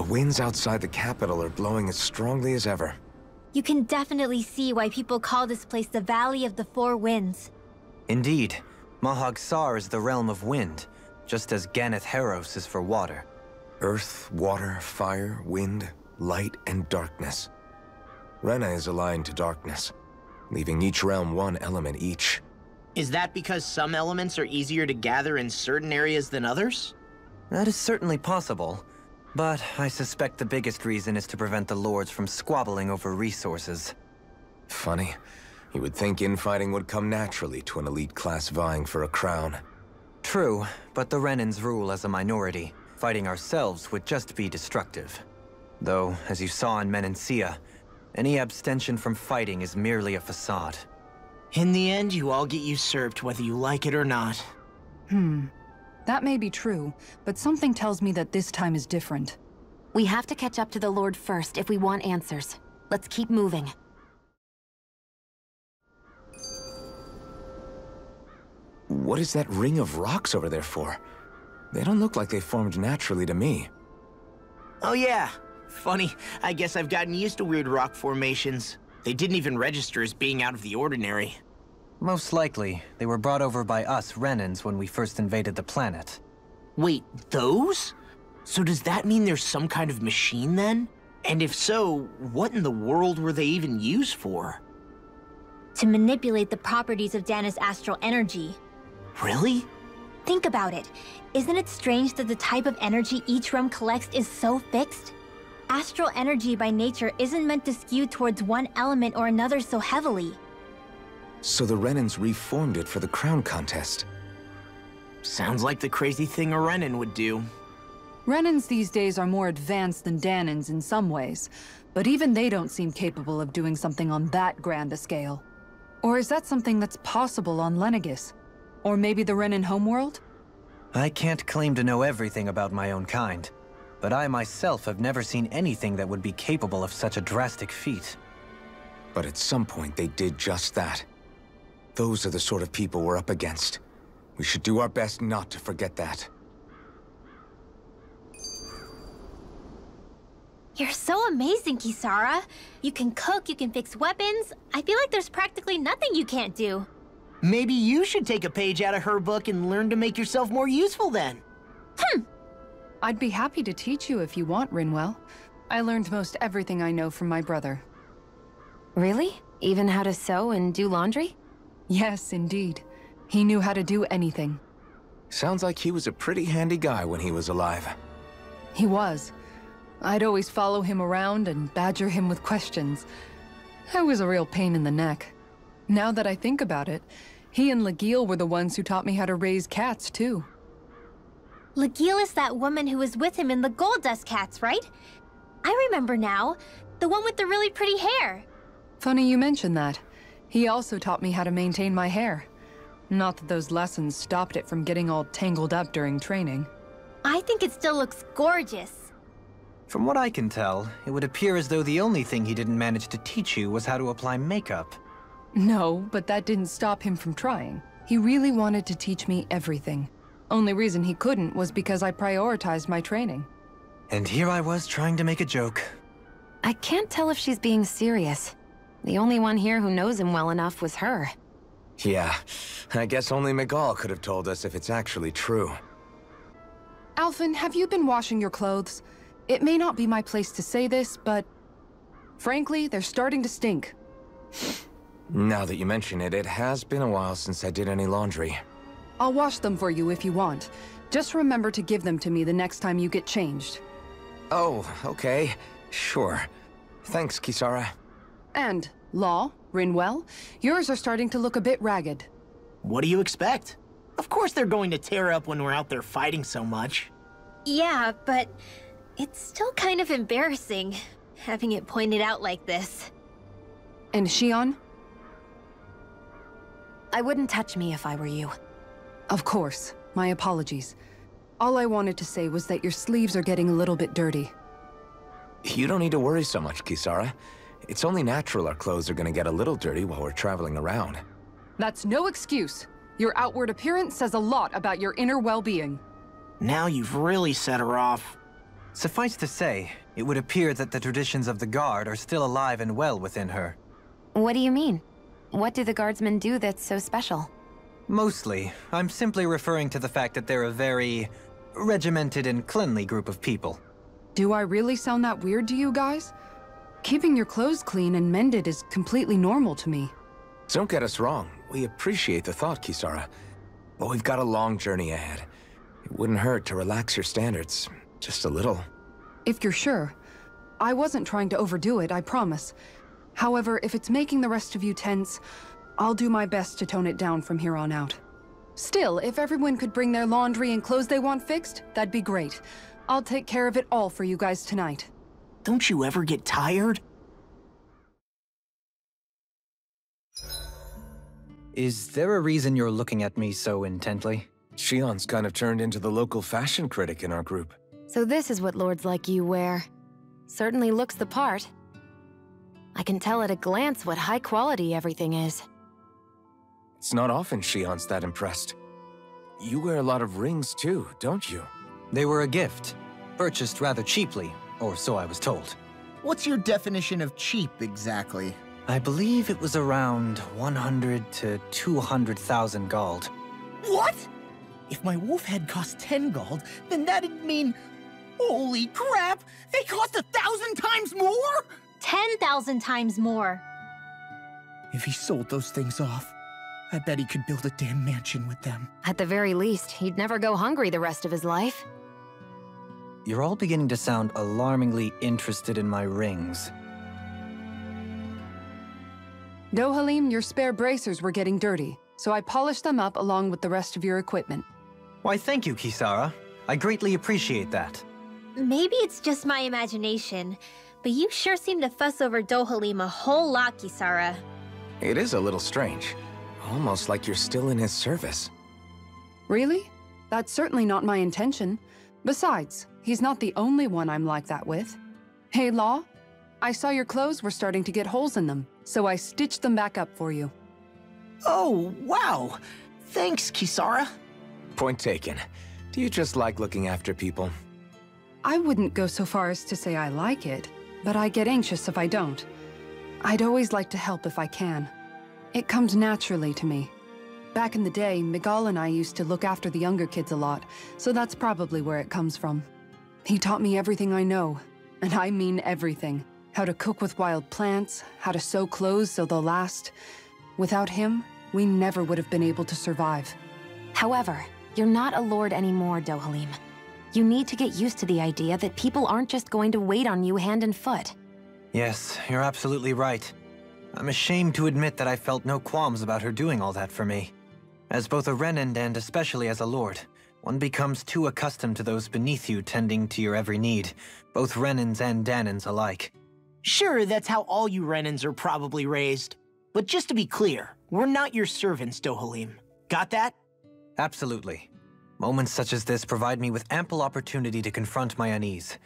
winds outside the capital are blowing as strongly as ever. You can definitely see why people call this place the Valley of the Four Winds. Indeed. Mahag Saar is the realm of wind, just as Ganath Haros is for water. Earth, water, fire, wind, light, and darkness. Rena is aligned to darkness, leaving each realm one element each. Is that because some elements are easier to gather in certain areas than others? That is certainly possible, but I suspect the biggest reason is to prevent the lords from squabbling over resources. Funny. You would think infighting would come naturally to an elite class vying for a crown. True, but the Renans rule as a minority. Fighting ourselves would just be destructive. Though, as you saw in Menancia, any abstention from fighting is merely a facade. In the end, you all get usurped whether you like it or not. That may be true, but something tells me that this time is different. We have to catch up to the Lord first if we want answers. Let's keep moving. What is that ring of rocks over there for? They don't look like they formed naturally to me. Oh yeah. Funny, I guess I've gotten used to weird rock formations. They didn't even register as being out of the ordinary. Most likely, they were brought over by us Renans when we first invaded the planet. Wait, those? So does that mean there's some kind of machine then? And if so, what in the world were they even used for? To manipulate the properties of Dana's astral energy. Really? Think about it. Isn't it strange that the type of energy each realm collects is so fixed? Astral energy by nature isn't meant to skew towards one element or another so heavily. So the Renans reformed it for the crown contest. Sounds like the crazy thing a Renan would do. Renans these days are more advanced than Danans in some ways, but even they don't seem capable of doing something on that grand a scale. Or is that something that's possible on Lenegis? Or maybe the Renan homeworld? I can't claim to know everything about my own kind, but I myself have never seen anything that would be capable of such a drastic feat. But at some point they did just that. Those are the sort of people we're up against. We should do our best not to forget that. You're so amazing, Kisara. You can cook, you can fix weapons. I feel like there's practically nothing you can't do. Maybe you should take a page out of her book and learn to make yourself more useful then. I'd be happy to teach you if you want, Rinwell. I learned most everything I know from my brother. Really? Even how to sew and do laundry? Yes, indeed. He knew how to do anything. Sounds like he was a pretty handy guy when he was alive. He was. I'd always follow him around and badger him with questions. I was a real pain in the neck. Now that I think about it, he and Legil were the ones who taught me how to raise cats, too. Legil is that woman who was with him in the Gold Dust Cats, right? I remember now. The one with the really pretty hair. Funny you mention that. He also taught me how to maintain my hair. Not that those lessons stopped it from getting all tangled up during training. I think it still looks gorgeous. From what I can tell, it would appear as though the only thing he didn't manage to teach you was how to apply makeup. No, but that didn't stop him from trying. He really wanted to teach me everything. Only reason he couldn't was because I prioritized my training. And here I was trying to make a joke. I can't tell if she's being serious. The only one here who knows him well enough was her. Yeah, I guess only Miguel could have told us if it's actually true. Alphen, have you been washing your clothes? It may not be my place to say this, but... frankly, they're starting to stink. Now that you mention it, it has been a while since I did any laundry. I'll wash them for you if you want. Just remember to give them to me the next time you get changed. Oh, okay. Sure. Thanks, Kisara. And, Law, Rinwell, yours are starting to look a bit ragged. What do you expect? Of course they're going to tear up when we're out there fighting so much. Yeah, but it's still kind of embarrassing, having it pointed out like this. And Shion? I wouldn't touch me if I were you. Of course. My apologies. All I wanted to say was that your sleeves are getting a little bit dirty. You don't need to worry so much, Kisara. It's only natural our clothes are gonna get a little dirty while we're traveling around. That's no excuse. Your outward appearance says a lot about your inner well-being. Now you've really set her off. Suffice to say, it would appear that the traditions of the Guard are still alive and well within her. What do you mean? What do the Guardsmen do that's so special? Mostly, I'm simply referring to the fact that they're a very regimented and cleanly group of people. Do I really sound that weird to you guys? Keeping your clothes clean and mended is completely normal to me. Don't get us wrong. We appreciate the thought, Kisara. But we've got a long journey ahead. It wouldn't hurt to relax your standards. Just a little. If you're sure. I wasn't trying to overdo it, I promise. However, if it's making the rest of you tense, I'll do my best to tone it down from here on out. Still, if everyone could bring their laundry and clothes they want fixed, that'd be great. I'll take care of it all for you guys tonight. Don't you ever get tired? Is there a reason you're looking at me so intently? Shion's kind of turned into the local fashion critic in our group. So this is what lords like you wear. Certainly looks the part. I can tell at a glance what high quality everything is. It's not often Shion's that impressed. You wear a lot of rings too, don't you? They were a gift, purchased rather cheaply, or so I was told. What's your definition of cheap, exactly? I believe it was around 100 to 200,000 gold. What? If my wolf head cost 10 gold, then that'd mean... Holy crap! They cost 1,000 times more?! 10,000 times more. If he sold those things off, I bet he could build a damn mansion with them. At the very least, he'd never go hungry the rest of his life. You're all beginning to sound alarmingly interested in my rings. Dohalim, your spare bracers were getting dirty, so I polished them up along with the rest of your equipment. Why, thank you, Kisara. I greatly appreciate that. Maybe it's just my imagination, but you sure seem to fuss over Dohalim a whole lot, Kisara. It is a little strange. Almost like you're still in his service. Really? That's certainly not my intention. Besides, he's not the only one I'm like that with. Hey, Law, I saw your clothes were starting to get holes in them, so I stitched them back up for you. Oh, wow. Thanks, Kisara. Point taken. Do you just like looking after people? I wouldn't go so far as to say I like it, but I get anxious if I don't. I'd always like to help if I can. It comes naturally to me. Back in the day, Miguel and I used to look after the younger kids a lot, so that's probably where it comes from. He taught me everything I know, and I mean everything. How to cook with wild plants, how to sew clothes so they'll last. Without him, we never would have been able to survive. However, you're not a lord anymore, Dohalim. You need to get used to the idea that people aren't just going to wait on you hand and foot. Yes, you're absolutely right. I'm ashamed to admit that I felt no qualms about her doing all that for me. As both a Renan and especially as a lord, one becomes too accustomed to those beneath you tending to your every need, both Renans and Danans alike. Sure, that's how all you Renans are probably raised. But just to be clear, we're not your servants, Dohalim. Got that? Absolutely. Moments such as this provide me with ample opportunity to confront my unease.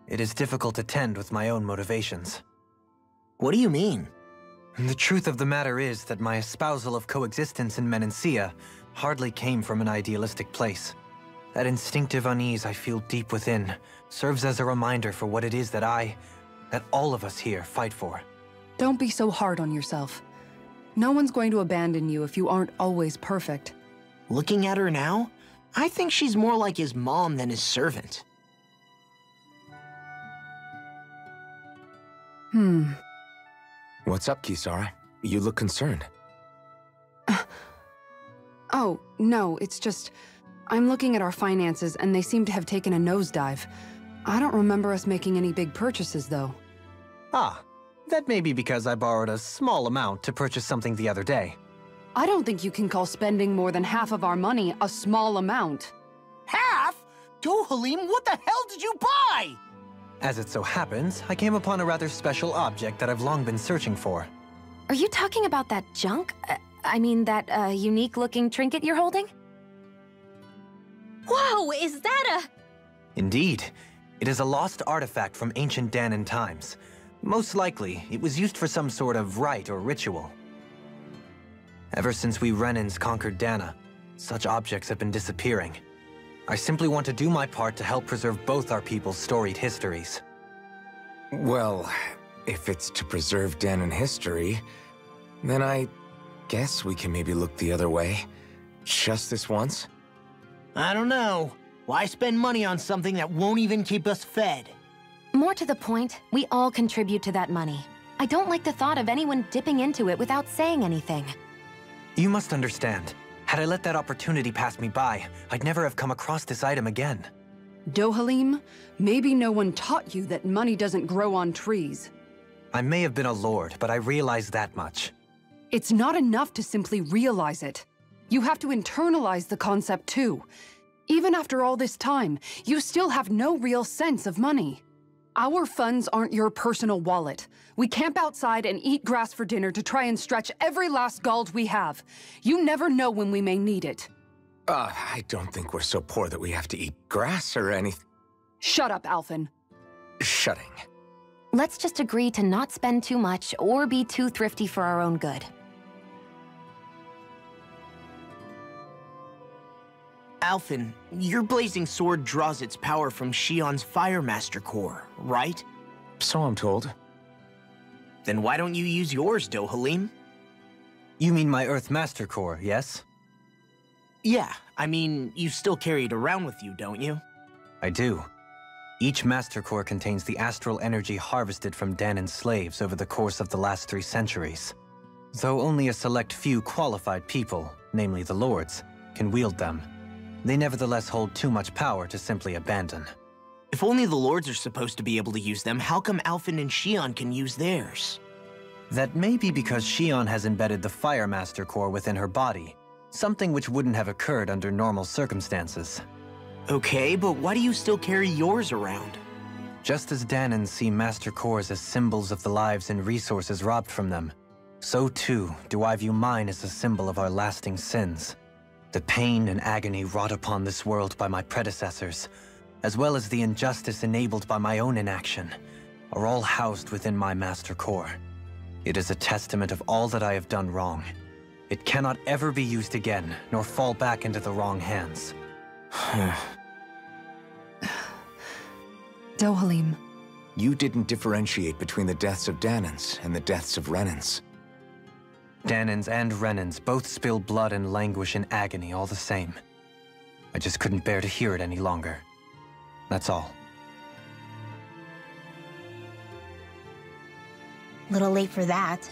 It is difficult to tend with my own motivations. What do you mean? The truth of the matter is that my espousal of coexistence in Menancia hardly came from an idealistic place. That instinctive unease I feel deep within serves as a reminder for what it is that all of us here fight for. Don't be so hard on yourself. No one's going to abandon you if you aren't always perfect. Looking at her now, I think she's more like his mom than his servant. What's up, Kisara? You look concerned. Oh, no, it's just... I'm looking at our finances and they seem to have taken a nosedive. I don't remember us making any big purchases, though. Ah, that may be because I borrowed a small amount to purchase something the other day. I don't think you can call spending more than half of our money a small amount. Half? Dohalim, what the hell did you buy? As it so happens, I came upon a rather special object that I've long been searching for. Are you talking about that junk? I mean, that unique-looking trinket you're holding? Whoa, is that a... Indeed. It is a lost artifact from ancient Danan times. Most likely, it was used for some sort of rite or ritual. Ever since we Renans conquered Dana, such objects have been disappearing. I simply want to do my part to help preserve both our people's storied histories. Well, if it's to preserve Dahnan history, then I guess we can maybe look the other way. Just this once? I don't know. Why spend money on something that won't even keep us fed? More to the point, we all contribute to that money. I don't like the thought of anyone dipping into it without saying anything. You must understand. Had I let that opportunity pass me by, I'd never have come across this item again. Dohalim, maybe no one taught you that money doesn't grow on trees. I may have been a lord, but I realize that much. It's not enough to simply realize it. You have to internalize the concept too. Even after all this time, you still have no real sense of money. Our funds aren't your personal wallet. We camp outside and eat grass for dinner to try and stretch every last gold we have. You never know when we may need it. I don't think we're so poor that we have to eat grass or anything. Shut up, Alphen. Shutting. Let's just agree to not spend too much or be too thrifty for our own good. Alphen, your blazing sword draws its power from Shion's Fire Master Core, right? So I'm told. Then why don't you use yours, Dohalim? You mean my Earth Master Core, yes? Yeah, I mean, you still carry it around with you, don't you? I do. Each Master Core contains the astral energy harvested from Dahnan's slaves over the course of the last 3 centuries. Though only a select few qualified people, namely the Lords, can wield them, they nevertheless hold too much power to simply abandon. If only the Lords are supposed to be able to use them, how come Alphen and Shion can use theirs? That may be because Shion has embedded the Fire Master Core within her body, something which wouldn't have occurred under normal circumstances. Okay, but why do you still carry yours around? Just as Dahnans see Master Cores as symbols of the lives and resources robbed from them, so too do I view mine as a symbol of our lasting sins. The pain and agony wrought upon this world by my predecessors, as well as the injustice enabled by my own inaction, are all housed within my Master Core. It is a testament of all that I have done wrong. It cannot ever be used again, nor fall back into the wrong hands. Dohalim. You didn't differentiate between the deaths of Dahnans and the deaths of Renans. Dahnans and Renans both spill blood and languish in agony all the same. I just couldn't bear to hear it any longer. That's all. Little late for that.